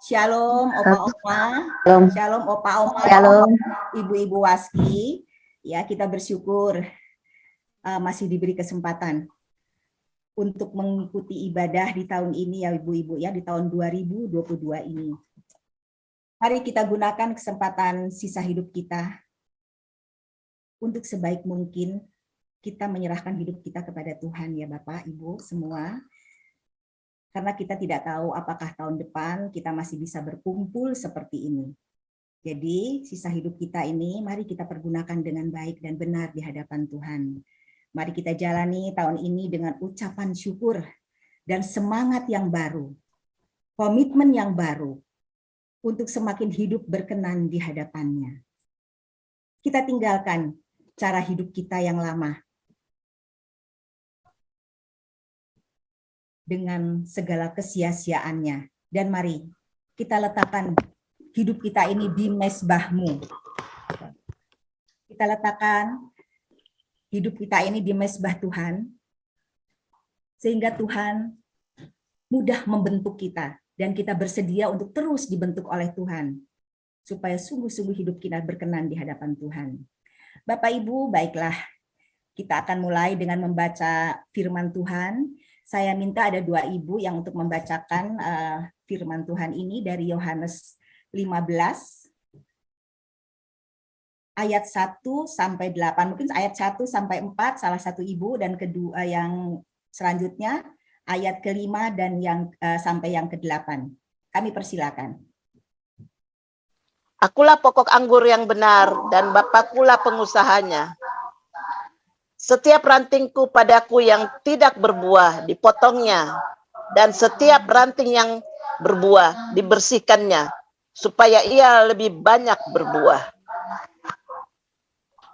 Shalom Opa-Oma, Shalom. Shalom Opa-Oma, Shalom. Ibu-ibu Waski. Ya, kita bersyukur masih diberi kesempatan untuk mengikuti ibadah di tahun ini ya Ibu-ibu ya, di tahun 2022 ini. Mari kita gunakan kesempatan sisa hidup kita untuk sebaik mungkin kita menyerahkan hidup kita kepada Tuhan ya Bapak, Ibu semua. Karena kita tidak tahu apakah tahun depan kita masih bisa berkumpul seperti ini. Jadi sisa hidup kita ini mari kita pergunakan dengan baik dan benar di hadapan Tuhan. Mari kita jalani tahun ini dengan ucapan syukur dan semangat yang baru, komitmen yang baru untuk semakin hidup berkenan di hadapannya. Kita tinggalkan cara hidup kita yang lama dengan segala kesia-siaannya. Dan mari kita letakkan hidup kita ini di mezbah-Mu. Kita letakkan hidup kita ini di mezbah Tuhan, sehingga Tuhan mudah membentuk kita, dan kita bersedia untuk terus dibentuk oleh Tuhan, supaya sungguh-sungguh hidup kita berkenan di hadapan Tuhan. Bapak Ibu, baiklah, kita akan mulai dengan membaca firman Tuhan. Saya minta ada 2 ibu yang untuk membacakan firman Tuhan ini dari Yohanes 15 ayat 1 sampai 8. Mungkin ayat 1 sampai 4 salah satu ibu, dan kedua yang selanjutnya ayat ke-5 dan yang sampai yang ke-8. Kami persilakan. Akulah pokok anggur yang benar dan Bapakulah pengusahanya. Setiap rantingku padaku yang tidak berbuah dipotongnya, dan setiap ranting yang berbuah dibersihkannya, supaya ia lebih banyak berbuah.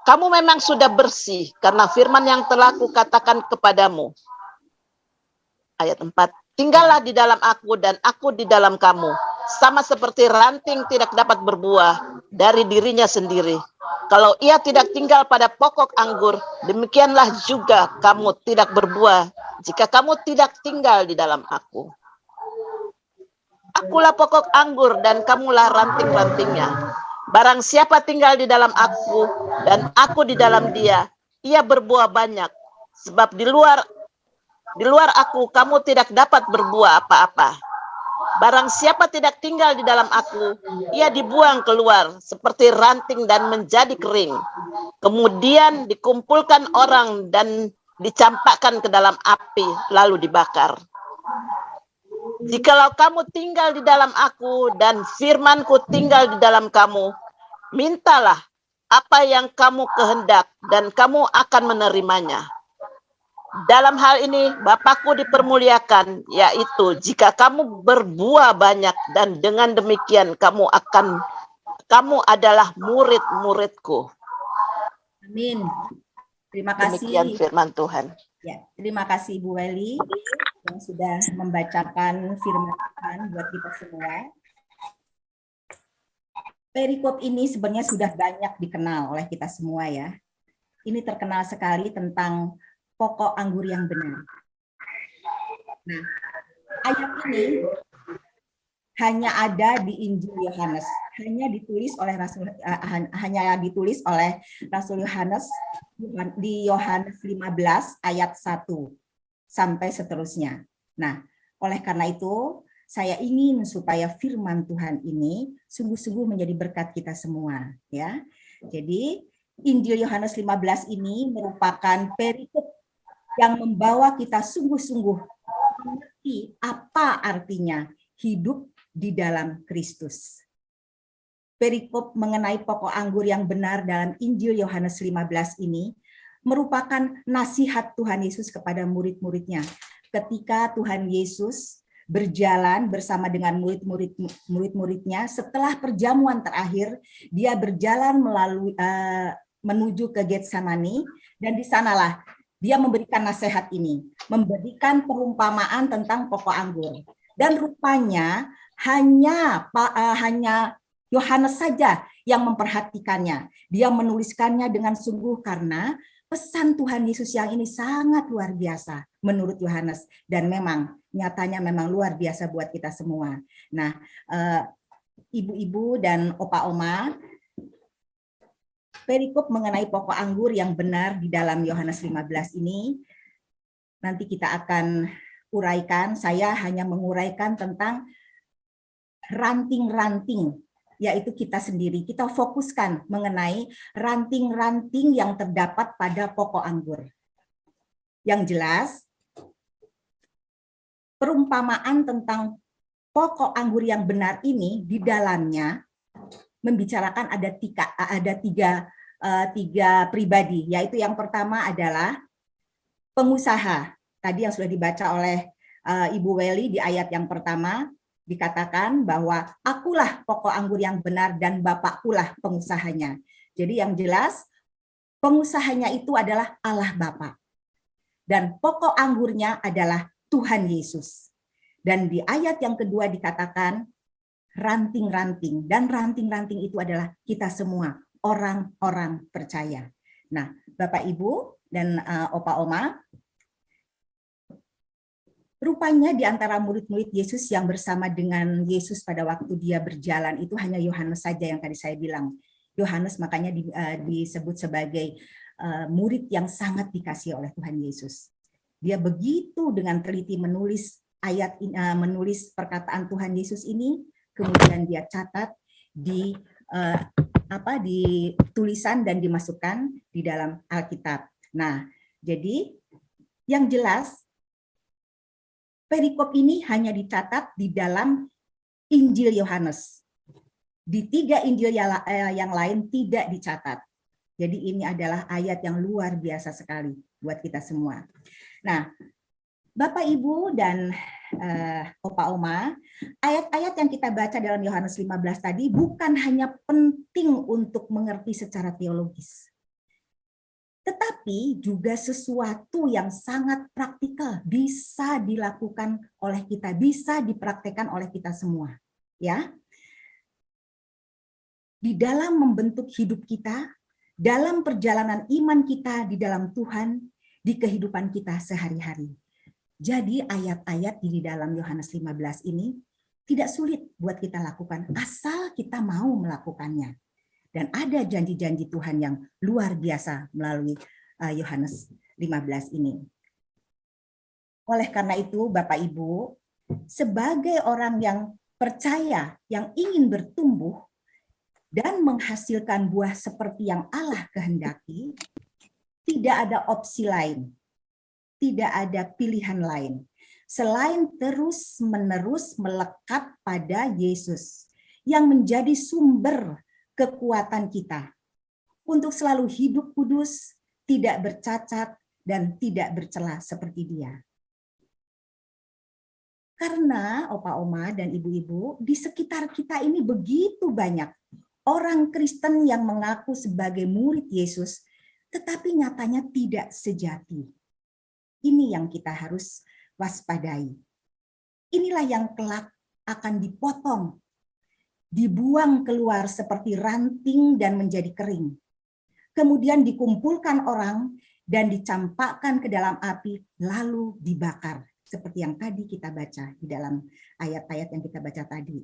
Kamu memang sudah bersih karena firman yang telah kukatakan kepadamu. Ayat 4. Tinggallah di dalam aku dan aku di dalam kamu. Sama seperti ranting tidak dapat berbuah dari dirinya sendiri. Kalau ia tidak tinggal pada pokok anggur, demikianlah juga kamu tidak berbuah jika kamu tidak tinggal di dalam aku. Akulah pokok anggur dan kamulah ranting-rantingnya. Barang siapa tinggal di dalam aku dan aku di dalam dia, ia berbuah banyak. Sebab di luar aku, kamu tidak dapat berbuah apa-apa. Barang siapa tidak tinggal di dalam aku, ia dibuang keluar seperti ranting dan menjadi kering. Kemudian dikumpulkan orang dan dicampakkan ke dalam api, lalu dibakar. Jikalau kamu tinggal di dalam aku dan firmanku tinggal di dalam kamu, mintalah apa yang kamu kehendak dan kamu akan menerimanya. Dalam hal ini Bapakku dipermuliakan, yaitu jika kamu berbuah banyak, dan dengan demikian kamu adalah murid-muridku. Amin. Terima kasih. Demikian firman Tuhan. Ya, terima kasih Bu Weli yang sudah membacakan firman Tuhan buat kita semua. Perikop ini sebenarnya sudah banyak dikenal oleh kita semua ya. Ini terkenal sekali tentang pokok anggur yang benar. Nah, ayat ini hanya ada di Injil Yohanes, hanya ditulis oleh Rasul Yohanes di Yohanes 15 ayat 1 sampai seterusnya. Nah, oleh karena itu saya ingin supaya firman Tuhan ini sungguh-sungguh menjadi berkat kita semua, ya. Jadi Injil Yohanes 15 ini merupakan perikop yang membawa kita sungguh-sungguh mengerti apa artinya hidup di dalam Kristus. Perikop mengenai pokok anggur yang benar dalam Injil Yohanes 15 ini merupakan nasihat Tuhan Yesus kepada murid-muridnya. Ketika Tuhan Yesus berjalan bersama dengan murid-muridnya, setelah perjamuan terakhir, dia berjalan menuju ke Getsemani, dan di sanalah dia memberikan nasihat ini, memberikan perumpamaan tentang pokok anggur. Dan rupanya hanya Yohanes saja yang memperhatikannya. Dia menuliskannya dengan sungguh karena pesan Tuhan Yesus yang ini sangat luar biasa. menurut Yohanes, dan memang nyatanya memang luar biasa buat kita semua. Nah, ibu-ibu dan opa-oma, perikop mengenai pokok anggur yang benar di dalam Yohanes 15 ini nanti kita akan uraikan. Saya hanya menguraikan tentang ranting-ranting, yaitu kita sendiri. Kita fokuskan mengenai ranting-ranting yang terdapat pada pokok anggur. Yang jelas, perumpamaan tentang pokok anggur yang benar ini di dalamnya membicarakan ada tiga pribadi, yaitu yang pertama adalah pengusaha. Tadi yang sudah dibaca oleh Ibu Welly di ayat yang pertama, dikatakan bahwa akulah pokok anggur yang benar dan Bapakkulah pengusahanya. Jadi yang jelas pengusahanya itu adalah Allah Bapa. Dan pokok anggurnya adalah Tuhan Yesus. Dan di ayat yang kedua dikatakan ranting-ranting, dan ranting-ranting itu adalah kita semua, orang-orang percaya. Nah, Bapak Ibu dan Opa Oma, rupanya di antara murid-murid Yesus yang bersama dengan Yesus pada waktu dia berjalan itu hanya Yohanes saja yang tadi saya bilang. Yohanes makanya disebut sebagai murid yang sangat dikasihi oleh Tuhan Yesus. Dia begitu dengan teliti menulis menulis perkataan Tuhan Yesus ini, kemudian dia catat di tulisan dan dimasukkan di dalam Alkitab. Nah, jadi yang jelas perikop ini hanya dicatat di dalam Injil Yohanes. Di 3 Injil yang lain tidak dicatat. Jadi ini adalah ayat yang luar biasa sekali buat kita semua. Nah, Bapak, Ibu, dan Opa Oma, ayat-ayat yang kita baca dalam Yohanes 15 tadi bukan hanya penting untuk mengerti secara teologis, tetapi juga sesuatu yang sangat praktikal, bisa dilakukan oleh kita, bisa dipraktekkan oleh kita semua. Ya, di dalam membentuk hidup kita, dalam perjalanan iman kita di dalam Tuhan, di kehidupan kita sehari-hari. Jadi ayat-ayat di dalam Yohanes 15 ini tidak sulit buat kita lakukan, asal kita mau melakukannya. Dan ada janji-janji Tuhan yang luar biasa melalui Yohanes 15 ini. Oleh karena itu, Bapak Ibu, sebagai orang yang percaya, yang ingin bertumbuh, dan menghasilkan buah seperti yang Allah kehendaki, tidak ada opsi lain, tidak ada pilihan lain, selain terus-menerus melekat pada Yesus, yang menjadi sumber kekuatan kita, untuk selalu hidup kudus, tidak bercacat, dan tidak bercela seperti Dia. Karena Opa Oma dan Ibu-ibu, di sekitar kita ini begitu banyak orang Kristen yang mengaku sebagai murid Yesus, tetapi nyatanya tidak sejati. Ini yang kita harus waspadai. Inilah yang kelak akan dipotong, dibuang keluar seperti ranting dan menjadi kering. Kemudian dikumpulkan orang dan dicampakkan ke dalam api, lalu dibakar. Seperti yang tadi kita baca di dalam ayat-ayat yang kita baca tadi.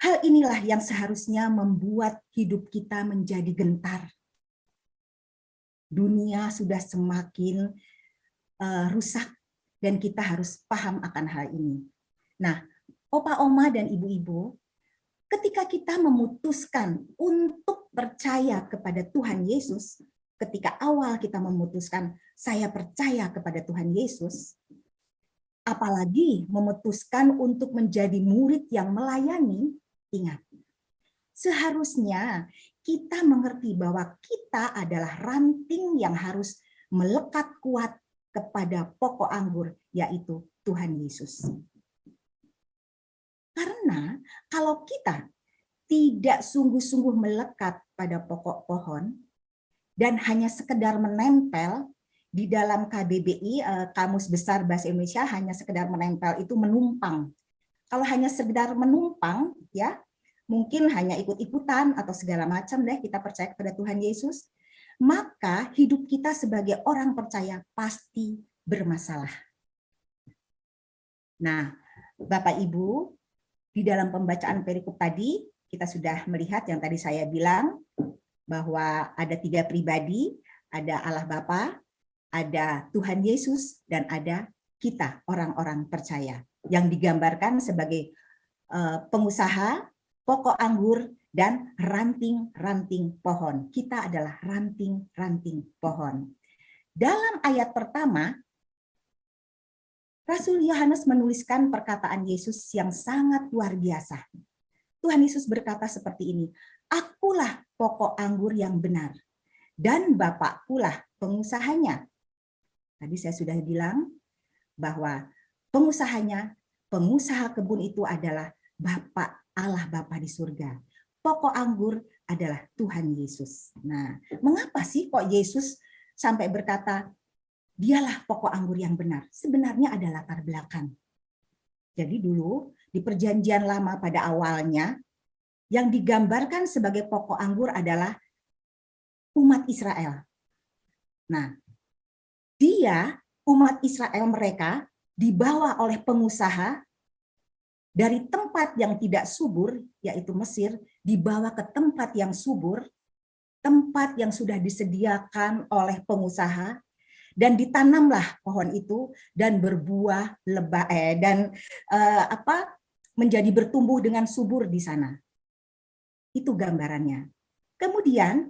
Hal inilah yang seharusnya membuat hidup kita menjadi gentar. Dunia sudah semakin rusak dan kita harus paham akan hal ini. Nah, Opa, Oma, dan Ibu-ibu, ketika kita memutuskan untuk percaya kepada Tuhan Yesus, ketika awal kita memutuskan saya percaya kepada Tuhan Yesus, apalagi memutuskan untuk menjadi murid yang melayani, ingat, seharusnya kita mengerti bahwa kita adalah ranting yang harus melekat kuat kepada pokok anggur, yaitu Tuhan Yesus. Karena kalau kita tidak sungguh-sungguh melekat pada pokok pohon dan hanya sekedar menempel di dalam KBBI, Kamus Besar Bahasa Indonesia, hanya sekedar menempel itu menumpang. Kalau hanya sekedar menumpang, ya mungkin hanya ikut-ikutan atau segala macam deh kita percaya kepada Tuhan Yesus, maka hidup kita sebagai orang percaya pasti bermasalah. Nah, Bapak Ibu, di dalam pembacaan perikop tadi, kita sudah melihat yang tadi saya bilang, bahwa ada 3 pribadi, ada Allah Bapa, ada Tuhan Yesus, dan ada kita, orang-orang percaya, yang digambarkan sebagai pengusaha, pokok anggur, dan ranting-ranting pohon. Kita adalah ranting-ranting pohon. Dalam ayat pertama, Rasul Yohanes menuliskan perkataan Yesus yang sangat luar biasa. Tuhan Yesus berkata seperti ini, "Akulah pokok anggur yang benar, dan Bapakkulah pengusahanya." Tadi saya sudah bilang bahwa pengusahanya, pengusaha kebun itu adalah Bapa Allah Bapa di surga. Pokok anggur adalah Tuhan Yesus. Nah, mengapa sih kok Yesus sampai berkata, dialah pokok anggur yang benar? Sebenarnya ada latar belakang. Jadi dulu di perjanjian lama pada awalnya, yang digambarkan sebagai pokok anggur adalah umat Israel. Nah, umat Israel mereka dibawa oleh pengusaha dari tempat yang tidak subur, yaitu Mesir, dibawa ke tempat yang subur, tempat yang sudah disediakan oleh pengusaha, dan ditanamlah pohon itu dan berbuah lebat menjadi bertumbuh dengan subur di sana. Itu gambarannya. Kemudian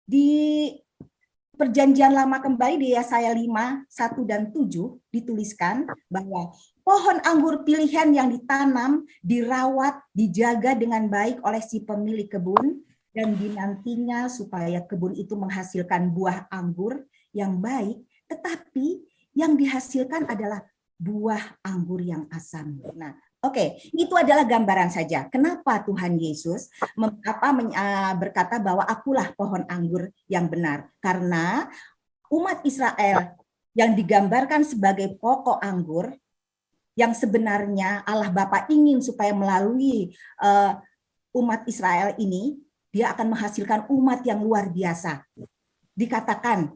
di Perjanjian Lama kembali di Yesaya 5, 1 dan 7 dituliskan bahwa pohon anggur pilihan yang ditanam, dirawat, dijaga dengan baik oleh si pemilik kebun, dan dinantinya supaya kebun itu menghasilkan buah anggur yang baik, tetapi yang dihasilkan adalah buah anggur yang asam. Nah, oke, itu adalah gambaran saja. Kenapa Tuhan Yesus berkata bahwa akulah pohon anggur yang benar? Karena umat Israel yang digambarkan sebagai pokok anggur, yang sebenarnya Allah Bapa ingin supaya melalui umat Israel ini, dia akan menghasilkan umat yang luar biasa. Dikatakan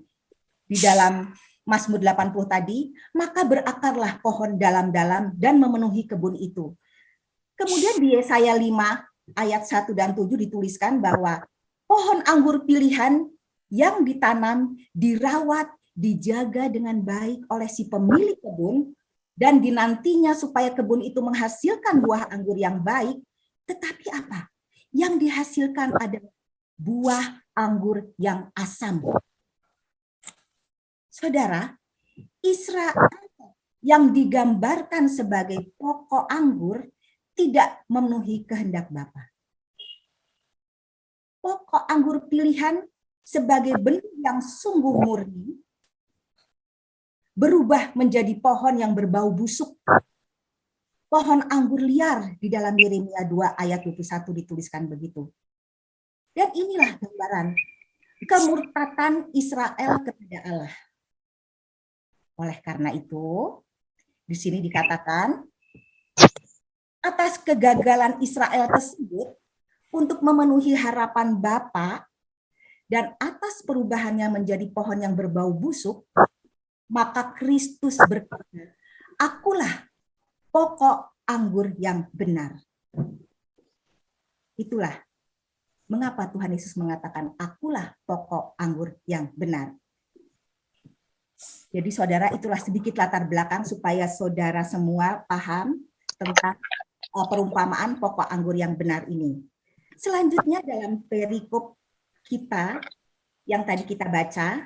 di dalam Mazmur 80 tadi, maka berakarlah pohon dalam-dalam dan memenuhi kebun itu. Kemudian di Yesaya 5 ayat 1 dan 7 dituliskan bahwa pohon anggur pilihan yang ditanam, dirawat, dijaga dengan baik oleh si pemilik kebun, dan dinantinya supaya kebun itu menghasilkan buah anggur yang baik, tetapi apa? Yang dihasilkan adalah buah anggur yang asam. Saudara, Israel yang digambarkan sebagai pokok anggur tidak memenuhi kehendak Bapa. Pokok anggur pilihan sebagai benih yang sungguh murni berubah menjadi pohon yang berbau busuk. Pohon anggur liar di dalam Yeremia 2 ayat 21 dituliskan begitu. Dan inilah gambaran kemurtatan Israel kepada Allah. Oleh karena itu, di sini dikatakan, atas kegagalan Israel tersebut untuk memenuhi harapan Bapa dan atas perubahannya menjadi pohon yang berbau busuk, maka Kristus berkata, akulah pokok anggur yang benar. Itulah mengapa Tuhan Yesus mengatakan, akulah pokok anggur yang benar. Jadi saudara, itulah sedikit latar belakang supaya saudara semua paham tentang perumpamaan pokok anggur yang benar ini. Selanjutnya dalam perikop kita yang tadi kita baca,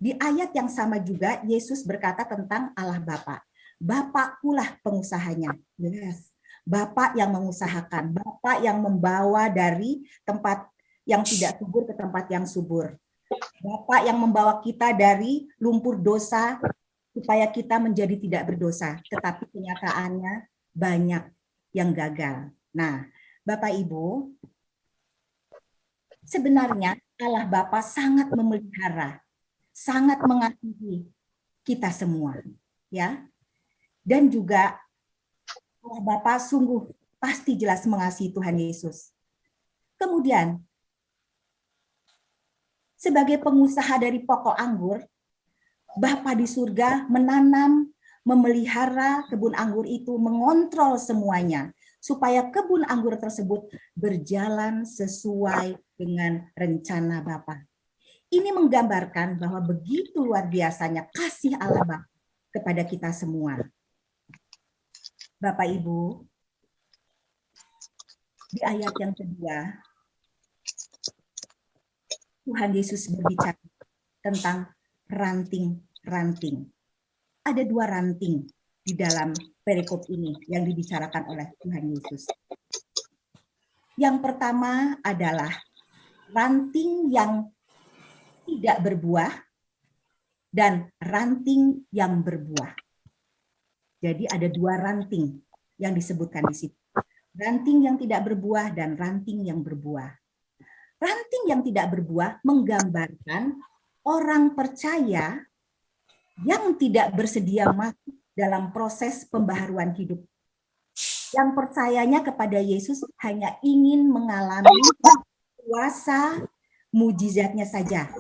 di ayat yang sama juga Yesus berkata tentang Allah Bapa. Bapakkulah pengusahanya. Yes. Bapak yang mengusahakan, Bapak yang membawa dari tempat yang tidak subur ke tempat yang subur. Bapak yang membawa kita dari lumpur dosa supaya kita menjadi tidak berdosa. Tetapi kenyataannya banyak yang gagal. Nah, Bapak Ibu, sebenarnya Allah Bapa sangat memelihara, sangat mengasihi kita semua, ya. Dan juga Allah Bapa sungguh pasti jelas mengasihi Tuhan Yesus. Kemudian Sebagai pengusaha dari pokok anggur, Bapa di surga menanam, memelihara kebun anggur itu, mengontrol semuanya, supaya kebun anggur tersebut berjalan sesuai dengan rencana Bapa. Ini menggambarkan bahwa begitu luar biasanya kasih Allah Bapa kepada kita semua. Bapak Ibu, di ayat yang kedua, Tuhan Yesus berbicara tentang ranting-ranting. Ada 2 ranting di dalam perikop ini yang dibicarakan oleh Tuhan Yesus. Yang pertama adalah ranting yang tidak berbuah dan ranting yang berbuah. Jadi ada 2 ranting yang disebutkan di situ. Ranting yang tidak berbuah dan ranting yang berbuah. Ranting yang tidak berbuah menggambarkan orang percaya yang tidak bersedia mati dalam proses pembaharuan hidup. Yang percayanya kepada Yesus hanya ingin mengalami kuasa mujizatnya saja.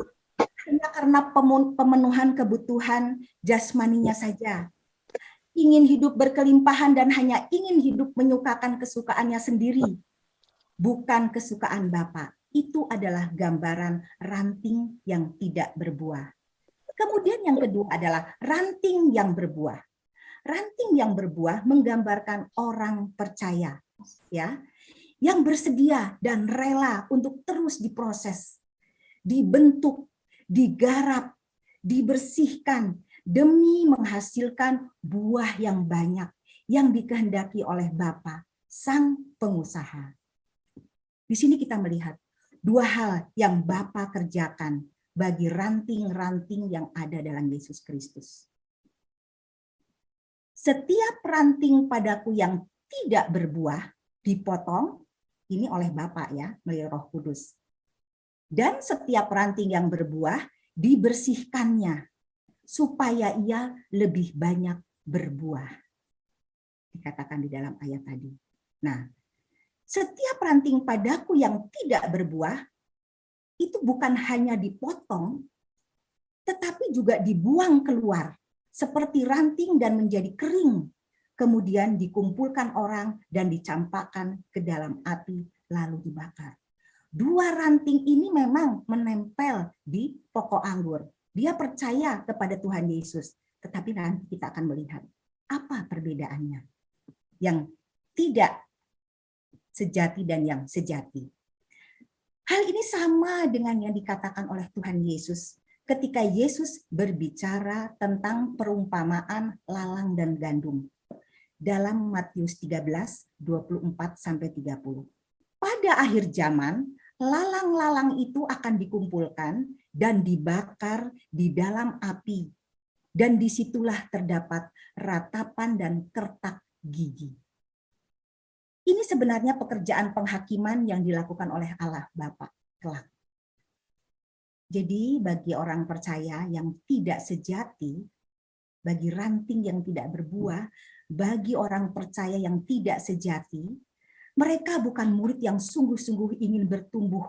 Hanya karena pemenuhan kebutuhan jasmaninya saja. Ingin hidup berkelimpahan dan hanya ingin hidup menyukakan kesukaannya sendiri. Bukan kesukaan Bapa. Itu adalah gambaran ranting yang tidak berbuah. Kemudian yang kedua adalah ranting yang berbuah. Ranting yang berbuah menggambarkan orang percaya, ya, yang bersedia dan rela untuk terus diproses, dibentuk, digarap, dibersihkan demi menghasilkan buah yang banyak yang dikehendaki oleh Bapa, Sang Pengusaha. Di sini kita melihat 2 hal yang Bapa kerjakan bagi ranting-ranting yang ada dalam Yesus Kristus. Setiap ranting padaku yang tidak berbuah dipotong, ini oleh Bapa ya, melalui Roh Kudus. Dan setiap ranting yang berbuah dibersihkannya supaya ia lebih banyak berbuah. Dikatakan di dalam ayat tadi. Nah, setiap ranting padaku yang tidak berbuah itu bukan hanya dipotong, tetapi juga dibuang keluar seperti ranting dan menjadi kering. Kemudian dikumpulkan orang dan dicampakkan ke dalam api lalu dibakar. 2 ranting ini memang menempel di pokok anggur. Dia percaya kepada Tuhan Yesus. Tetapi nanti kita akan melihat apa perbedaannya. Yang tidak sejati dan yang sejati. Hal ini sama dengan yang dikatakan oleh Tuhan Yesus ketika Yesus berbicara tentang perumpamaan lalang dan gandum dalam Matius 13, 24-30. Pada akhir zaman, lalang-lalang itu akan dikumpulkan dan dibakar di dalam api. Dan disitulah terdapat ratapan dan kertak gigi. Ini sebenarnya pekerjaan penghakiman yang dilakukan oleh Allah Bapa kelak. Jadi bagi orang percaya yang tidak sejati, bagi ranting yang tidak berbuah, bagi orang percaya yang tidak sejati, mereka bukan murid yang sungguh-sungguh ingin bertumbuh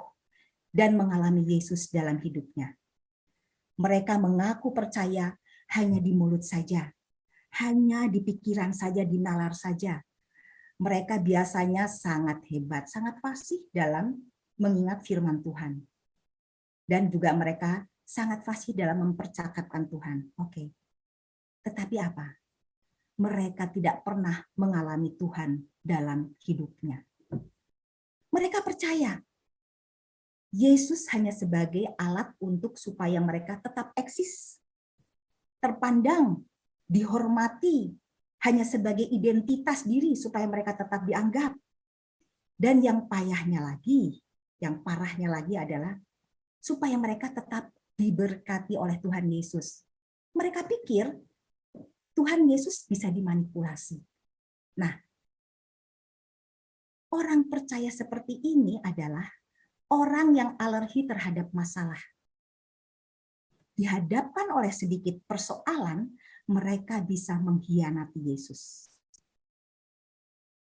dan mengalami Yesus dalam hidupnya. Mereka mengaku percaya hanya di mulut saja, hanya di pikiran saja, di nalar saja. Mereka biasanya sangat hebat, sangat fasih dalam mengingat firman Tuhan. Dan juga mereka sangat fasih dalam mempercakapkan Tuhan. Oke. Tetapi apa? Mereka tidak pernah mengalami Tuhan dalam hidupnya. Mereka percaya Yesus hanya sebagai alat untuk supaya mereka tetap eksis, terpandang, dihormati, hanya sebagai identitas diri supaya mereka tetap dianggap. Dan yang payahnya lagi, yang parahnya lagi adalah supaya mereka tetap diberkati oleh Tuhan Yesus. Mereka pikir Tuhan Yesus bisa dimanipulasi. Nah, orang percaya seperti ini adalah orang yang alergi terhadap masalah. Dihadapkan oleh sedikit persoalan, mereka bisa mengkhianati Yesus.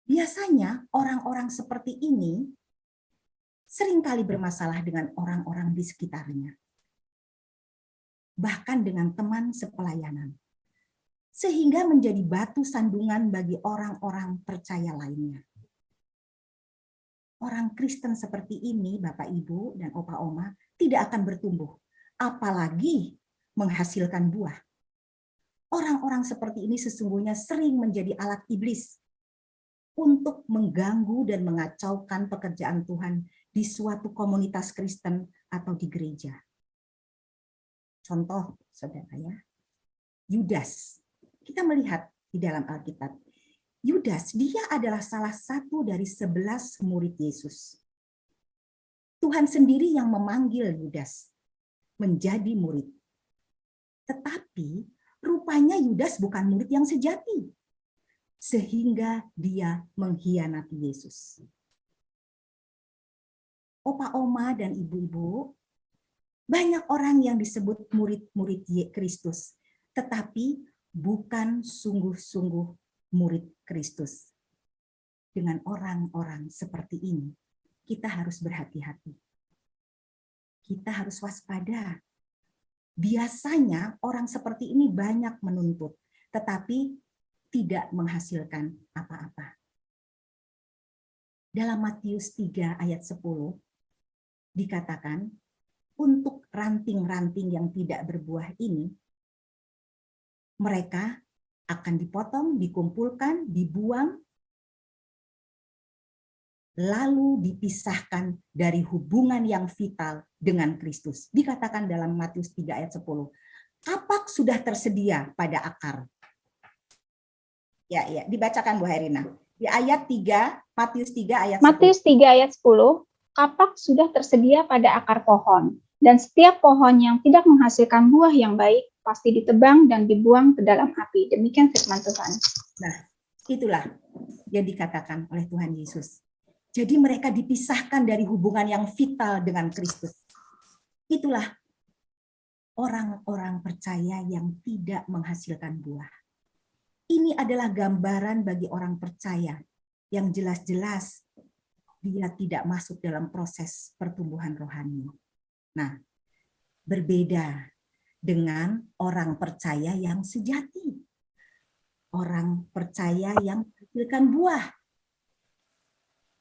Biasanya orang-orang seperti ini seringkali bermasalah dengan orang-orang di sekitarnya, bahkan dengan teman sepelayanan, sehingga menjadi batu sandungan bagi orang-orang percaya lainnya. Orang Kristen seperti ini, Bapak, Ibu, dan Opa, Oma, tidak akan bertumbuh, apalagi menghasilkan buah. Orang-orang seperti ini sesungguhnya sering menjadi alat iblis untuk mengganggu dan mengacaukan pekerjaan Tuhan di suatu komunitas Kristen atau di gereja. Contoh, saudara ya, Yudas. Kita melihat di dalam Alkitab, Yudas, dia adalah salah satu dari 11 murid Yesus. Tuhan sendiri yang memanggil Yudas menjadi murid. Tetapi rupanya Yudas bukan murid yang sejati, sehingga dia mengkhianati Yesus. Opa, Oma, dan ibu-ibu, banyak orang yang disebut murid-murid Kristus, tetapi bukan sungguh-sungguh murid Kristus. Dengan orang-orang seperti ini, kita harus berhati-hati. Kita harus waspada. Biasanya orang seperti ini banyak menuntut, tetapi tidak menghasilkan apa-apa. Dalam Matius 3 ayat 10 dikatakan, untuk ranting-ranting yang tidak berbuah ini, mereka akan dipotong, dikumpulkan, dibuang, lalu dipisahkan dari hubungan yang vital dengan Kristus. Dikatakan dalam Matius 3 ayat 10, kapak sudah tersedia pada akar. Ya, dibacakan Bu Herina. Di ayat 3, Matius 3 ayat 10. Matius 3 ayat 10, kapak sudah tersedia pada akar pohon, dan setiap pohon yang tidak menghasilkan buah yang baik pasti ditebang dan dibuang ke dalam api. Demikian firman Tuhan. Nah, itulah yang dikatakan oleh Tuhan Yesus. Jadi mereka dipisahkan dari hubungan yang vital dengan Kristus. Itulah orang-orang percaya yang tidak menghasilkan buah. Ini adalah gambaran bagi orang percaya yang jelas-jelas dia tidak masuk dalam proses pertumbuhan rohani. Nah, berbeda dengan orang percaya yang sejati. Orang percaya yang menghasilkan buah.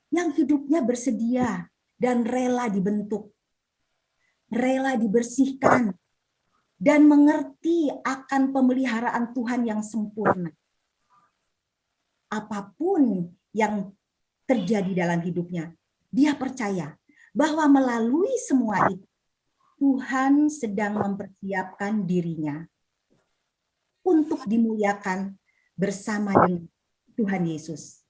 Yang hidupnya bersedia dan rela dibentuk. Rela dibersihkan. Dan mengerti akan pemeliharaan Tuhan yang sempurna. Apapun yang terjadi dalam hidupnya, dia percaya bahwa melalui semua itu, Tuhan sedang mempersiapkan dirinya untuk dimuliakan bersama dengan Tuhan Yesus.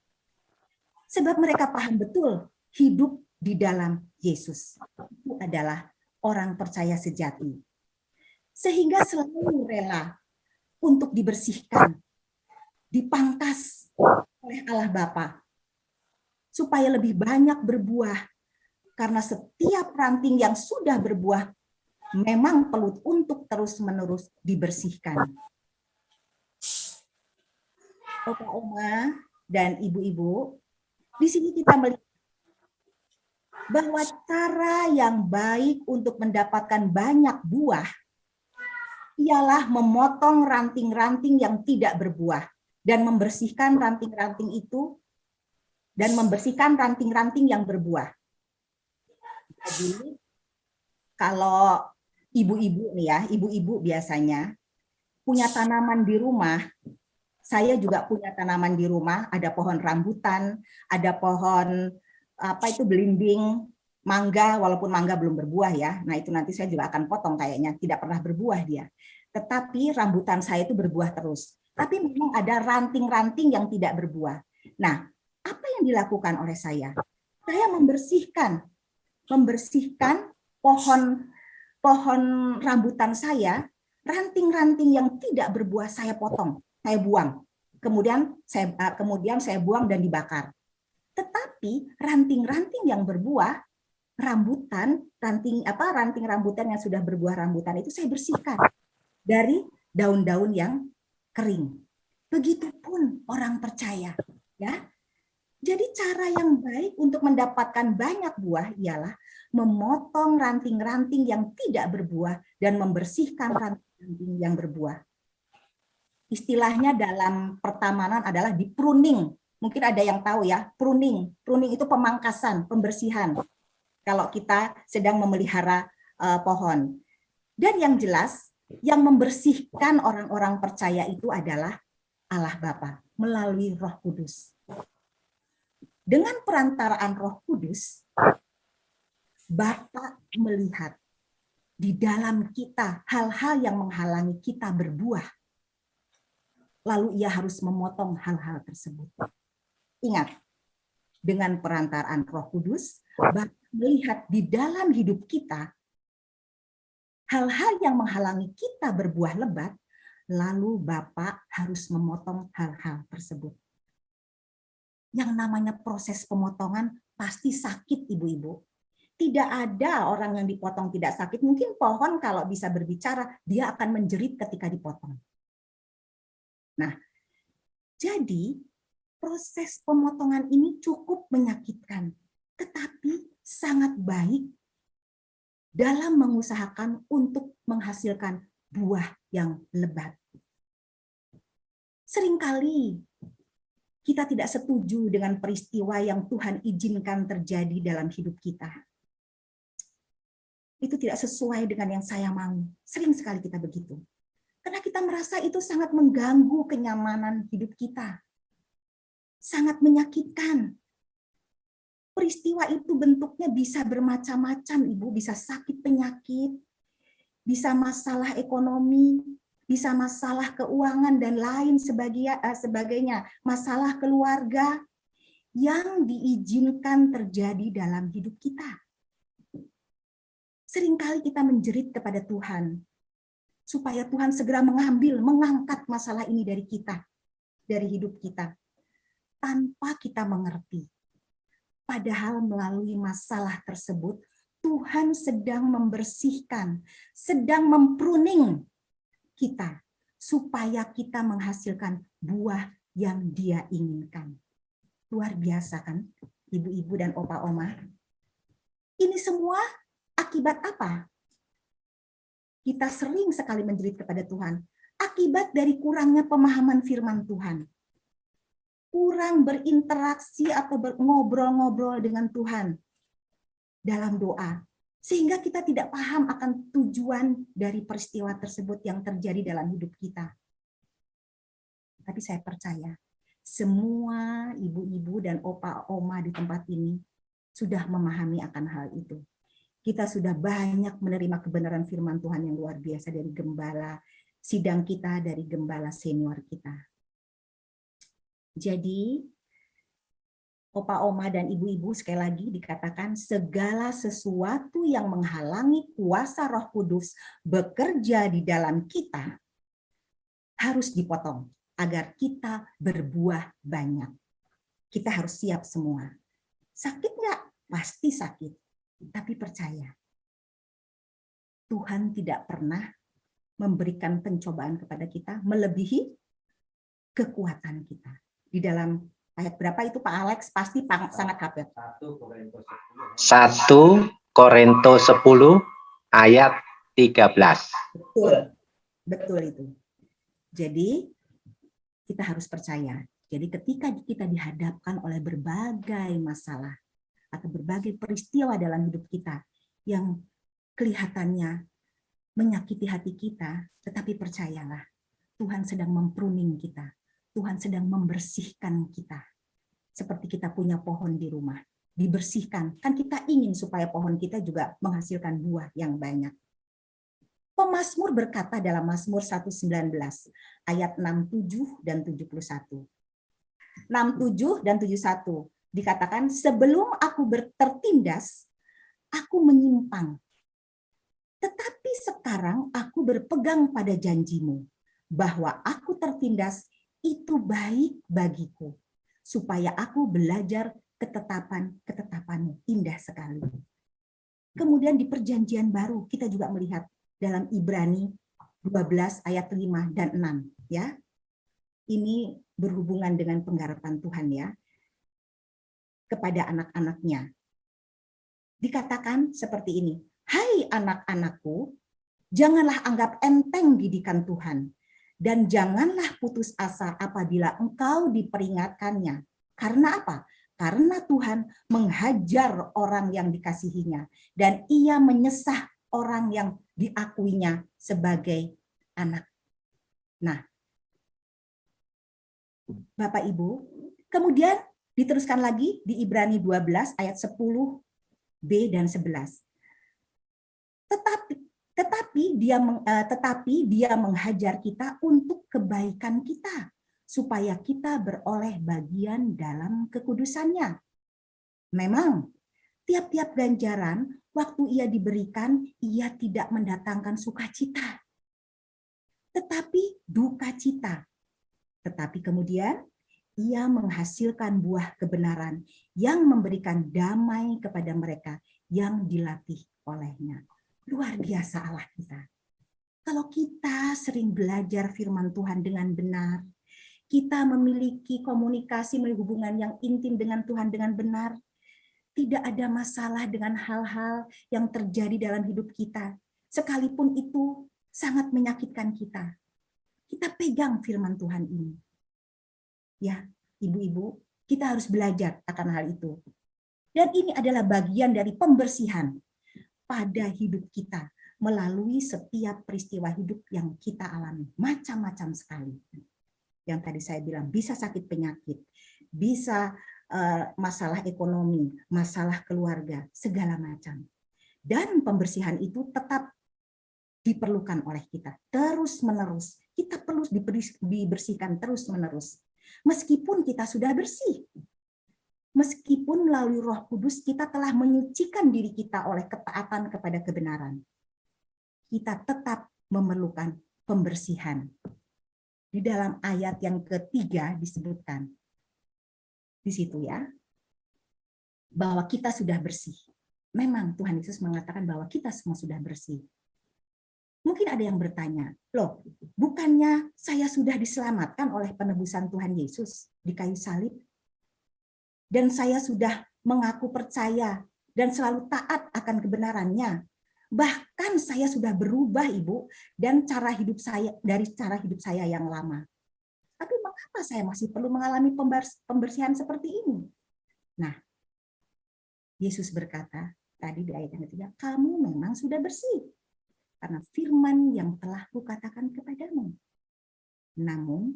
Sebab mereka paham betul hidup di dalam Yesus. Itu adalah orang percaya sejati. Sehingga selalu rela untuk dibersihkan, dipangkas oleh Allah Bapa, supaya lebih banyak berbuah. Karena setiap ranting yang sudah berbuah memang perlu untuk terus-menerus dibersihkan. Opa, Oma, dan ibu-ibu, di sini kita melihat bahwa cara yang baik untuk mendapatkan banyak buah ialah memotong ranting-ranting yang tidak berbuah dan membersihkan ranting-ranting itu dan membersihkan ranting-ranting yang berbuah. Jadi kalau ibu-ibu nih ya, ibu-ibu biasanya punya tanaman di rumah. Saya juga punya tanaman di rumah, ada pohon rambutan, ada pohon belimbing, mangga, walaupun mangga belum berbuah ya. Nah, itu nanti saya juga akan potong kayaknya, tidak pernah berbuah dia. Tetapi rambutan saya itu berbuah terus. Tapi memang ada ranting-ranting yang tidak berbuah. Nah, apa yang dilakukan oleh saya? Saya membersihkan pohon rambutan saya, ranting-ranting yang tidak berbuah saya potong, saya buang. Kemudian saya buang dan dibakar. Tetapi ranting-ranting yang berbuah, ranting rambutan yang sudah berbuah rambutan itu saya bersihkan dari daun-daun yang kering. Begitupun orang percaya, ya. Jadi cara yang baik untuk mendapatkan banyak buah ialah memotong ranting-ranting yang tidak berbuah dan membersihkan ranting-ranting yang berbuah. Istilahnya dalam pertamanan adalah di pruning. Mungkin ada yang tahu ya, pruning. Pruning itu pemangkasan, pembersihan. Kalau kita sedang memelihara pohon. Dan yang jelas, yang membersihkan orang-orang percaya itu adalah Allah Bapa melalui Roh Kudus. Dengan perantaraan Roh Kudus, Bapa melihat di dalam kita hal-hal yang menghalangi kita berbuah. Lalu ia harus memotong hal-hal tersebut. Ingat, dengan perantaraan Roh Kudus, Bapa melihat di dalam hidup kita hal-hal yang menghalangi kita berbuah lebat, lalu Bapa harus memotong hal-hal tersebut. Yang namanya proses pemotongan pasti sakit, ibu-ibu. Tidak ada orang yang dipotong tidak sakit. Mungkin pohon kalau bisa berbicara, dia akan menjerit ketika dipotong. Nah, jadi proses pemotongan ini cukup menyakitkan, tetapi sangat baik dalam mengusahakan untuk menghasilkan buah yang lebat. Seringkali kita tidak setuju dengan peristiwa yang Tuhan izinkan terjadi dalam hidup kita. Itu tidak sesuai dengan yang saya mau. Sering sekali kita begitu. Karena kita merasa itu sangat mengganggu kenyamanan hidup kita. Sangat menyakitkan. Peristiwa itu bentuknya bisa bermacam-macam, Ibu. Bisa sakit penyakit, bisa masalah ekonomi, bisa masalah keuangan, dan lain sebagainya. Masalah keluarga yang diizinkan terjadi dalam hidup kita. Seringkali kita menjerit kepada Tuhan, supaya Tuhan segera mengangkat masalah ini dari kita, dari hidup kita, tanpa kita mengerti. Padahal melalui masalah tersebut, Tuhan sedang membersihkan, sedang mempruning kita, supaya kita menghasilkan buah yang Dia inginkan. Luar biasa kan, ibu-ibu dan opa-oma? Ini semua akibat apa? Kita sering sekali menjerit kepada Tuhan. Akibat dari kurangnya pemahaman firman Tuhan. Kurang berinteraksi atau ngobrol-ngobrol dengan Tuhan dalam doa. Sehingga kita tidak paham akan tujuan dari peristiwa tersebut yang terjadi dalam hidup kita. Tapi saya percaya, semua ibu-ibu dan opa-oma di tempat ini sudah memahami akan hal itu. Kita sudah banyak menerima kebenaran firman Tuhan yang luar biasa dari gembala sidang kita, dari gembala senior kita. Jadi, opa, oma, dan ibu-ibu sekali lagi dikatakan segala sesuatu yang menghalangi kuasa Roh Kudus bekerja di dalam kita harus dipotong agar kita berbuah banyak. Kita harus siap semua. Sakit nggak? Pasti sakit. Tapi percaya, Tuhan tidak pernah memberikan pencobaan kepada kita melebihi kekuatan kita. Di dalam ayat berapa itu Pak Alex? Pasti sangat hafal. 1 Korintus 10 ayat 13. Betul. Betul itu. Jadi kita harus percaya. Jadi ketika kita dihadapkan oleh berbagai masalah atau berbagai peristiwa dalam hidup kita yang kelihatannya menyakiti hati kita, tetapi percayalah, Tuhan sedang mempruning kita. Tuhan sedang membersihkan kita. Seperti kita punya pohon di rumah, dibersihkan. Kan kita ingin supaya pohon kita juga menghasilkan buah yang banyak. Pemazmur berkata dalam Mazmur 119 ayat 67 dan 71. 67 dan 71 dikatakan, sebelum aku tertindas, aku menyimpang. Tetapi sekarang aku berpegang pada janjimu, bahwa aku tertindas itu baik bagiku, supaya aku belajar ketetapan-ketetapanmu. Indah sekali. Kemudian di perjanjian baru kita juga melihat dalam Ibrani 12 ayat 5 dan 6. Ya. Ini berhubungan dengan penggarapan Tuhan ya. kepada anak-anaknya. Dikatakan seperti ini, "Hai anak-anakku, janganlah anggap enteng didikan Tuhan, dan janganlah putus asa apabila engkau diperingatkannya." Karena apa? Karena Tuhan menghajar orang yang dikasihinya, dan ia menyesah orang yang diakuinya sebagai anak. Nah, Bapak Ibu, kemudian diteruskan lagi di Ibrani 12 ayat 10b dan 11. Tetapi dia menghajar kita untuk kebaikan kita, supaya kita beroleh bagian dalam kekudusannya. Memang, tiap-tiap ganjaran, waktu ia diberikan, ia tidak mendatangkan sukacita, tetapi duka cita. Tetapi kemudian, ia menghasilkan buah kebenaran yang memberikan damai kepada mereka yang dilatih olehnya. Luar biasa Allah kita. Kalau kita sering belajar firman Tuhan dengan benar, kita memiliki komunikasi, memiliki hubungan yang intim dengan Tuhan dengan benar, tidak ada masalah dengan hal-hal yang terjadi dalam hidup kita, sekalipun itu sangat menyakitkan kita. Kita pegang firman Tuhan ini. Ya, ibu-ibu, kita harus belajar akan hal itu. Dan ini adalah bagian dari pembersihan pada hidup kita melalui setiap peristiwa hidup yang kita alami. Macam-macam sekali. Yang tadi saya bilang, bisa sakit penyakit, bisa masalah ekonomi, masalah keluarga, segala macam. Dan pembersihan itu tetap diperlukan oleh kita terus-menerus. Kita perlu dibersihkan terus-menerus. Meskipun kita sudah bersih. Meskipun melalui Roh Kudus kita telah menyucikan diri kita oleh ketaatan kepada kebenaran. Kita tetap memerlukan pembersihan. Di dalam ayat yang ketiga disebutkan di situ ya, bahwa kita sudah bersih. Memang Tuhan Yesus mengatakan bahwa kita semua sudah bersih. Mungkin ada yang bertanya, loh, bukannya saya sudah diselamatkan oleh penebusan Tuhan Yesus di kayu salib? Dan saya sudah mengaku percaya dan selalu taat akan kebenarannya. Bahkan saya sudah berubah, Ibu, dan cara hidup saya dari cara hidup saya yang lama. Tapi mengapa saya masih perlu mengalami pembersihan seperti ini? Nah, Yesus berkata tadi di ayat yang ketiga, kamu memang sudah bersih karena firman yang telah kukatakan kepadamu. Namun,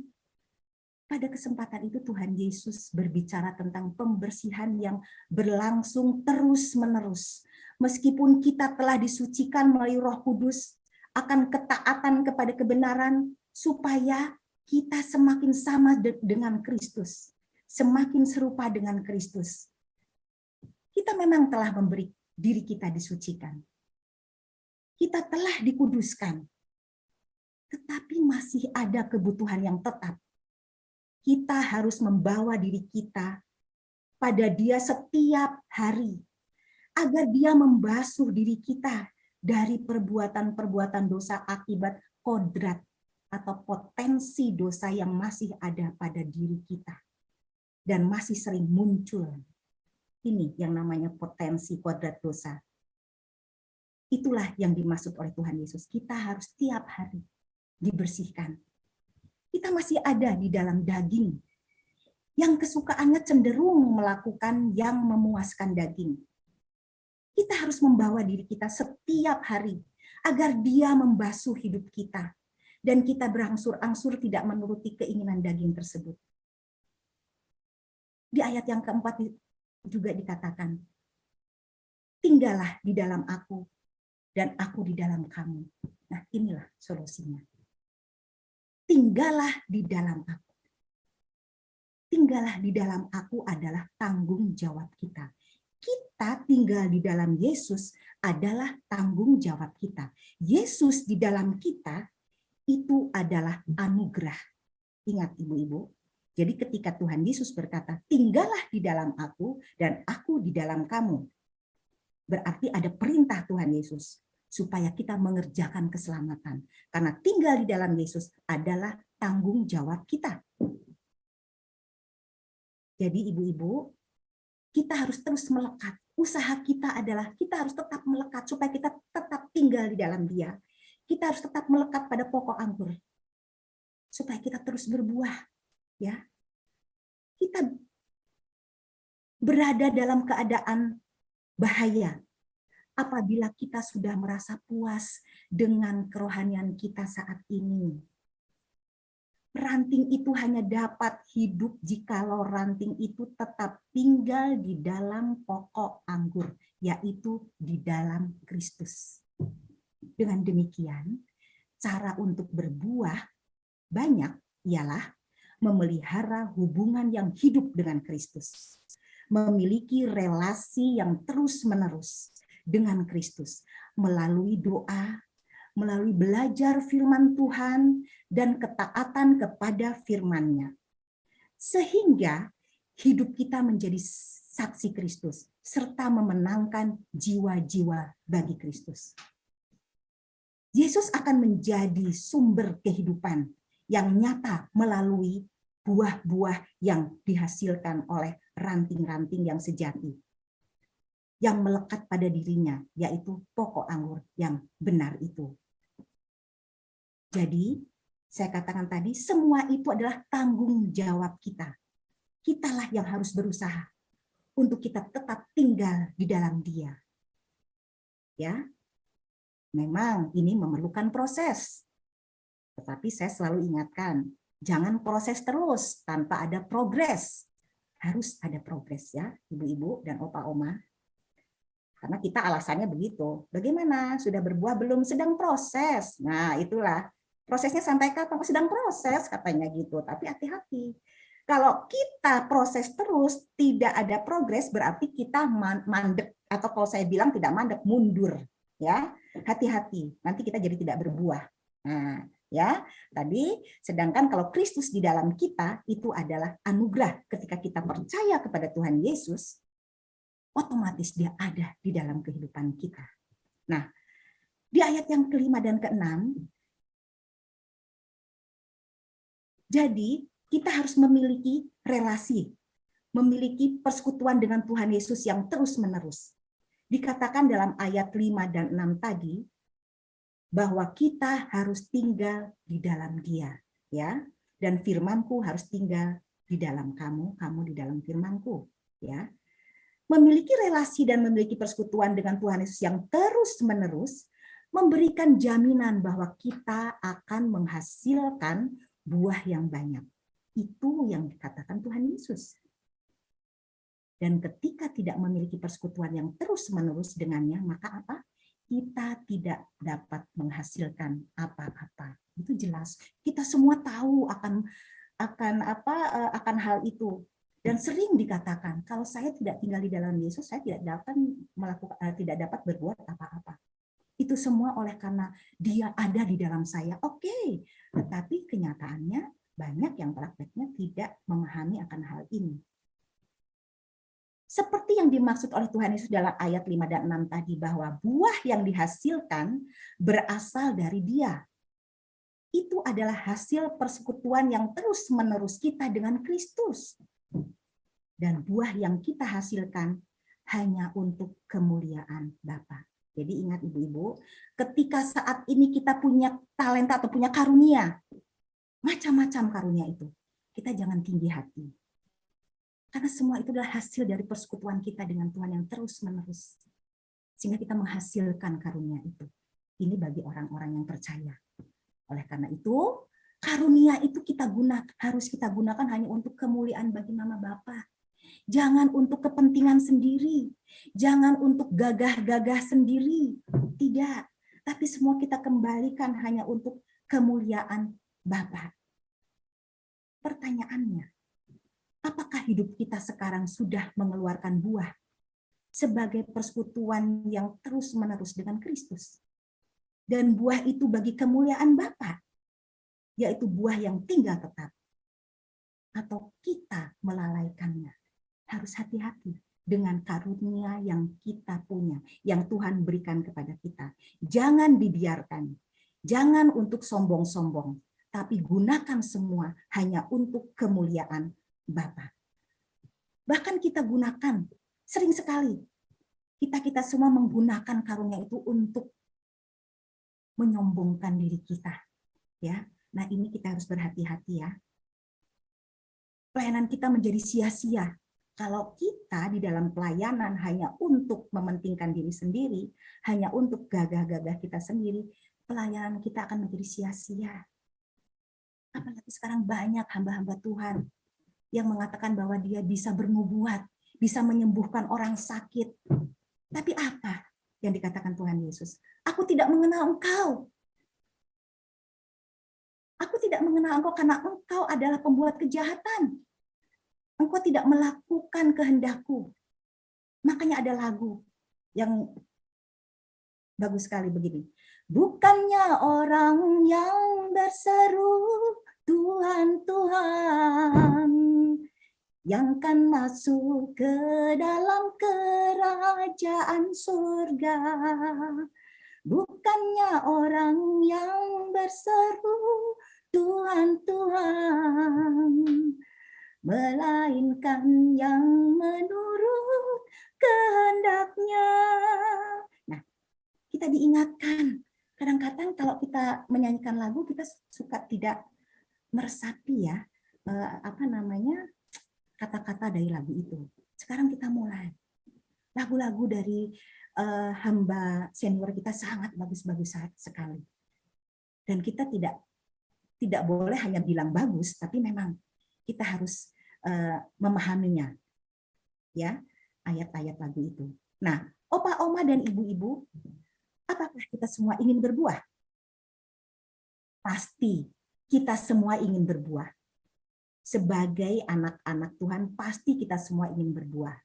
pada kesempatan itu Tuhan Yesus berbicara tentang pembersihan yang berlangsung terus-menerus. Meskipun kita telah disucikan melalui Roh Kudus, akan ketaatan kepada kebenaran, supaya kita semakin sama dengan Kristus, semakin serupa dengan Kristus. Kita memang telah memberi diri kita disucikan. Kita telah dikuduskan, tetapi masih ada kebutuhan yang tetap. Kita harus membawa diri kita pada Dia setiap hari, agar Dia membasuh diri kita dari perbuatan-perbuatan dosa akibat kodrat atau potensi dosa yang masih ada pada diri kita dan masih sering muncul. Ini yang namanya potensi kodrat dosa. Itulah yang dimaksud oleh Tuhan Yesus. Kita harus tiap hari dibersihkan. Kita masih ada di dalam daging yang kesukaannya cenderung melakukan yang memuaskan daging. Kita harus membawa diri kita setiap hari agar Dia membasuh hidup kita dan kita berangsur-angsur tidak menuruti keinginan daging tersebut. Di ayat yang keempat juga dikatakan, tinggallah di dalam aku dan aku di dalam kamu. Nah, inilah solusinya. Tinggallah di dalam aku. Tinggallah di dalam aku adalah tanggung jawab kita. Kita tinggal di dalam Yesus adalah tanggung jawab kita. Yesus di dalam kita itu adalah anugerah. Ingat ibu-ibu, jadi ketika Tuhan Yesus berkata, tinggallah di dalam aku dan aku di dalam kamu. Berarti ada perintah Tuhan Yesus supaya kita mengerjakan keselamatan. Karena tinggal di dalam Yesus adalah tanggung jawab kita. Jadi ibu-ibu, kita harus terus melekat. Usaha kita adalah kita harus tetap melekat supaya kita tetap tinggal di dalam Dia. Kita harus tetap melekat pada pokok anggur supaya kita terus berbuah, ya. Kita berada dalam keadaan bahaya apabila kita sudah merasa puas dengan kerohanian kita saat ini. Ranting itu hanya dapat hidup jikalau ranting itu tetap tinggal di dalam pokok anggur, yaitu di dalam Kristus. Dengan demikian, cara untuk berbuah banyak ialah memelihara hubungan yang hidup dengan Kristus, memiliki relasi yang terus-menerus dengan Kristus melalui doa, melalui belajar firman Tuhan, dan ketaatan kepada firman-Nya. Sehingga hidup kita menjadi saksi Kristus, serta memenangkan jiwa-jiwa bagi Kristus. Yesus akan menjadi sumber kehidupan yang nyata melalui buah-buah yang dihasilkan oleh ranting-ranting yang sejati, yang melekat pada dirinya, yaitu pokok anggur yang benar itu. Jadi, saya katakan tadi, semua itu adalah tanggung jawab kita. Kitalah yang harus berusaha untuk kita tetap tinggal di dalam Dia. Ya, memang ini memerlukan proses. Tetapi saya selalu ingatkan, jangan proses terus tanpa ada progres. Harus ada progres ya, ibu-ibu dan opa-oma. Karena kita alasannya begitu. Bagaimana? Sudah berbuah belum? Sedang proses. Nah, itulah. Prosesnya sampai kapan? Sedang proses katanya gitu. Tapi hati-hati. Kalau kita proses terus, tidak ada progres, berarti kita mandek. Atau kalau saya bilang tidak mandek, mundur. Ya, hati-hati. Nanti kita jadi tidak berbuah. Nah, ya, tadi sedangkan kalau Kristus di dalam kita itu adalah anugerah. Ketika kita percaya kepada Tuhan Yesus, otomatis Dia ada di dalam kehidupan kita. Nah, di ayat yang kelima dan keenam, jadi kita harus memiliki relasi, memiliki persekutuan dengan Tuhan Yesus yang terus-menerus. Dikatakan dalam ayat 5 dan 6 tadi, bahwa kita harus tinggal di dalam Dia, ya. Dan firman-Ku harus tinggal di dalam kamu, kamu di dalam firman-Ku, ya. Memiliki relasi dan memiliki persekutuan dengan Tuhan Yesus yang terus-menerus memberikan jaminan bahwa kita akan menghasilkan buah yang banyak. Itu yang dikatakan Tuhan Yesus. Dan ketika tidak memiliki persekutuan yang terus-menerus dengannya, maka apa? Kita tidak dapat menghasilkan apa-apa. Itu jelas. Kita semua tahu akan hal itu. Dan sering dikatakan, kalau saya tidak tinggal di dalam Yesus, saya tidak dapat berbuat apa-apa. Itu semua oleh karena Dia ada di dalam saya. Oke, tetapi kenyataannya banyak yang prakteknya tidak memahami akan hal ini. Seperti yang dimaksud oleh Tuhan Yesus dalam ayat 5 dan 6 tadi, bahwa buah yang dihasilkan berasal dari Dia. Itu adalah hasil persekutuan yang terus-menerus kita dengan Kristus. Dan buah yang kita hasilkan hanya untuk kemuliaan Bapa. Jadi ingat ibu-ibu, ketika saat ini kita punya talenta atau punya karunia, macam-macam karunia itu, kita jangan tinggi hati. Karena semua itu adalah hasil dari persekutuan kita dengan Tuhan yang terus-menerus. Sehingga kita menghasilkan karunia itu. Ini bagi orang-orang yang percaya. Oleh karena itu, karunia itu harus kita gunakan hanya untuk kemuliaan bagi nama Bapa. Jangan untuk kepentingan sendiri. Jangan untuk gagah-gagah sendiri. Tidak. Tapi semua kita kembalikan hanya untuk kemuliaan Bapa. Pertanyaannya, apakah hidup kita sekarang sudah mengeluarkan buah sebagai persekutuan yang terus-menerus dengan Kristus? Dan buah itu bagi kemuliaan Bapa, yaitu buah yang tinggal tetap. Atau kita melalaikannya? Harus hati-hati dengan karunia yang kita punya, yang Tuhan berikan kepada kita. Jangan dibiarkan, jangan untuk sombong-sombong, tapi gunakan semua hanya untuk kemuliaan Bapa. Bahkan kita gunakan Sering sekali kita semua menggunakan karunia itu untuk menyombongkan diri kita, ya. Nah, ini kita harus berhati-hati ya. Pelayanan kita menjadi sia-sia kalau kita di dalam pelayanan hanya untuk mementingkan diri sendiri, hanya untuk gagah-gagah kita sendiri, pelayanan kita akan menjadi sia-sia. Apalagi sekarang banyak hamba-hamba Tuhan yang mengatakan bahwa dia bisa bernubuat, bisa menyembuhkan orang sakit. Tapi apa yang dikatakan Tuhan Yesus? Aku tidak mengenal engkau. Aku tidak mengenal engkau karena engkau adalah pembuat kejahatan. Engkau tidak melakukan kehendakku. Makanya ada lagu yang bagus sekali begini. Bukannya orang yang berseru Tuhan, Tuhan, yang kan masuk ke dalam kerajaan surga. Bukannya orang yang berseru Tuhan, Tuhan, melainkan yang menurut kehendaknya. Nah, kita diingatkan. Kadang-kadang kalau kita menyanyikan lagu, kita suka tidak meresapi ya, kata-kata dari lagu itu. Sekarang kita mulai. Lagu-lagu dari hamba senior kita sangat bagus-bagus sekali. Dan kita tidak boleh hanya bilang bagus, tapi memang kita harus memahaminya, ya, ayat-ayat lagu itu. Nah, opa, oma, dan ibu-ibu, apakah kita semua ingin berbuah? Pasti kita semua ingin berbuah. Sebagai anak-anak Tuhan, pasti kita semua ingin berbuah.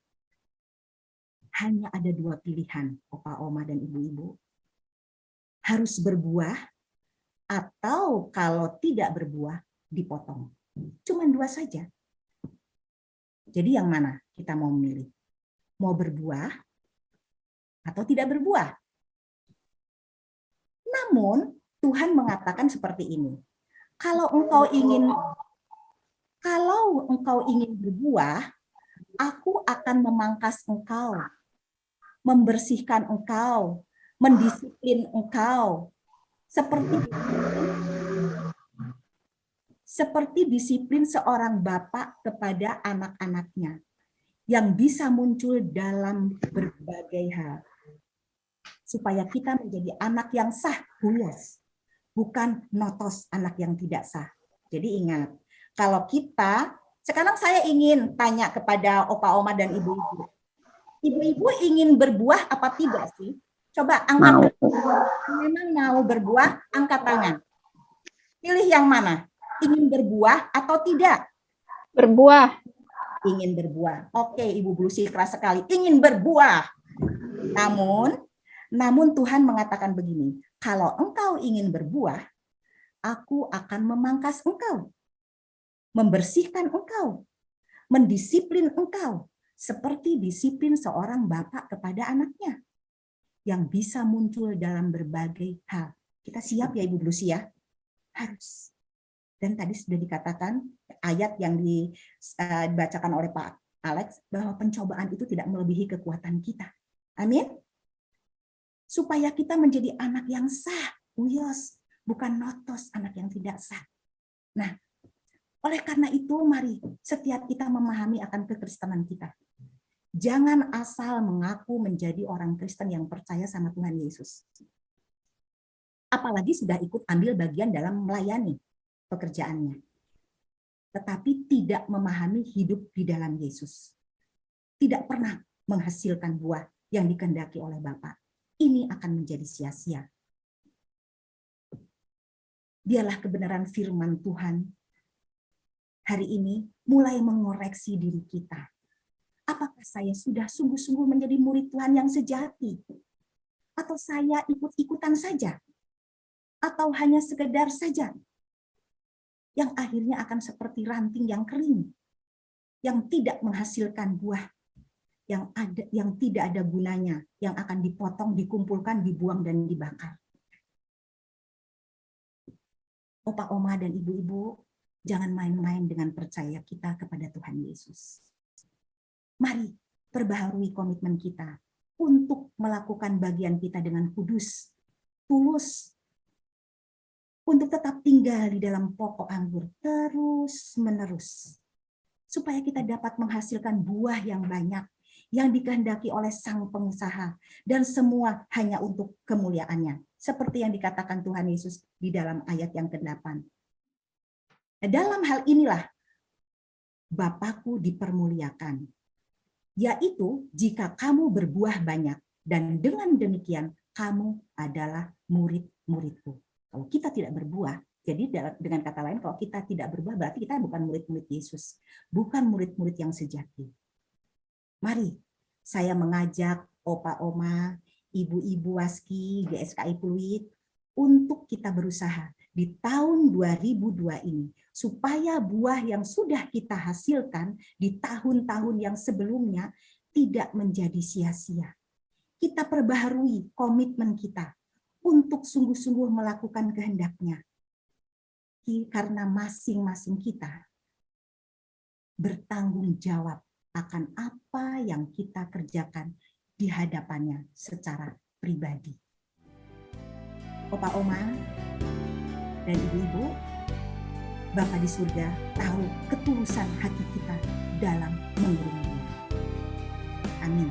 Hanya ada dua pilihan, opa, oma, dan ibu-ibu. Harus berbuah, atau kalau tidak berbuah, dipotong. Cuma dua saja. Jadi yang mana kita mau memilih? Mau berbuah atau tidak berbuah? Namun Tuhan mengatakan seperti ini. Kalau engkau ingin berbuah, aku akan memangkas engkau, membersihkan engkau, mendisiplin engkau, seperti disiplin seorang bapak kepada anak-anaknya yang bisa muncul dalam berbagai hal. Supaya kita menjadi anak yang sah, hulas, bukan notos anak yang tidak sah. Jadi ingat, kalau kita, sekarang saya ingin tanya kepada opa, oma, dan ibu-ibu. Ibu-ibu ingin berbuah apa tidak sih? Coba angkat. Memang mau berbuah, angkat tangan. Pilih yang mana? Ingin berbuah atau tidak? Berbuah. Ingin berbuah. Oke, Ibu Blusi keras sekali. Ingin berbuah. Namun Tuhan mengatakan begini, kalau engkau ingin berbuah, aku akan memangkas engkau, membersihkan engkau, mendisiplin engkau, seperti disiplin seorang bapak kepada anaknya, yang bisa muncul dalam berbagai hal. Kita siap ya Ibu Blusi ya? Harus. Dan tadi sudah dikatakan ayat yang dibacakan oleh Pak Alex bahwa pencobaan itu tidak melebihi kekuatan kita. Amin. Supaya kita menjadi anak yang sah, uyos, bukan notos anak yang tidak sah. Nah, oleh karena itu mari setiap kita memahami akan kekristenan kita. Jangan asal mengaku menjadi orang Kristen yang percaya sama Tuhan Yesus. Apalagi sudah ikut ambil bagian dalam melayani pekerjaannya, tetapi tidak memahami hidup di dalam Yesus. Tidak pernah menghasilkan buah yang dikehendaki oleh Bapa. Ini akan menjadi sia-sia. Biarlah kebenaran firman Tuhan hari ini mulai mengoreksi diri kita. Apakah saya sudah sungguh-sungguh menjadi murid Tuhan yang sejati? Atau saya ikut-ikutan saja? Atau hanya sekedar saja? Yang akhirnya akan seperti ranting yang kering, yang tidak menghasilkan buah, yang tidak ada gunanya, yang akan dipotong, dikumpulkan, dibuang, dan dibakar. Opa, oma, dan ibu-ibu, jangan main-main dengan percaya kita kepada Tuhan Yesus. Mari perbaharui komitmen kita untuk melakukan bagian kita dengan kudus, tulus, untuk tetap tinggal di dalam pokok anggur terus-menerus, supaya kita dapat menghasilkan buah yang banyak, yang dikehendaki oleh sang pengusaha, dan semua hanya untuk kemuliaannya. Seperti yang dikatakan Tuhan Yesus di dalam ayat yang ke-8. Dalam hal inilah Bapakku dipermuliakan, yaitu jika kamu berbuah banyak, dan dengan demikian kamu adalah murid-muridku. Kalau kita tidak berbuah, jadi dengan kata lain, kalau kita tidak berbuah, berarti kita bukan murid-murid Yesus, bukan murid-murid yang sejati. Mari, saya mengajak opa-oma, ibu-ibu waski, GSKI Pluit, untuk kita berusaha di tahun 2002 ini, supaya buah yang sudah kita hasilkan di tahun-tahun yang sebelumnya tidak menjadi sia-sia. Kita perbaharui komitmen kita untuk sungguh-sungguh melakukan kehendak-Nya. Karena masing-masing kita bertanggung jawab akan apa yang kita kerjakan di hadapannya secara pribadi. Opa Oma dan ibu-ibu, Bapa di surga tahu ketulusan hati kita dalam mengiringinya. Amin.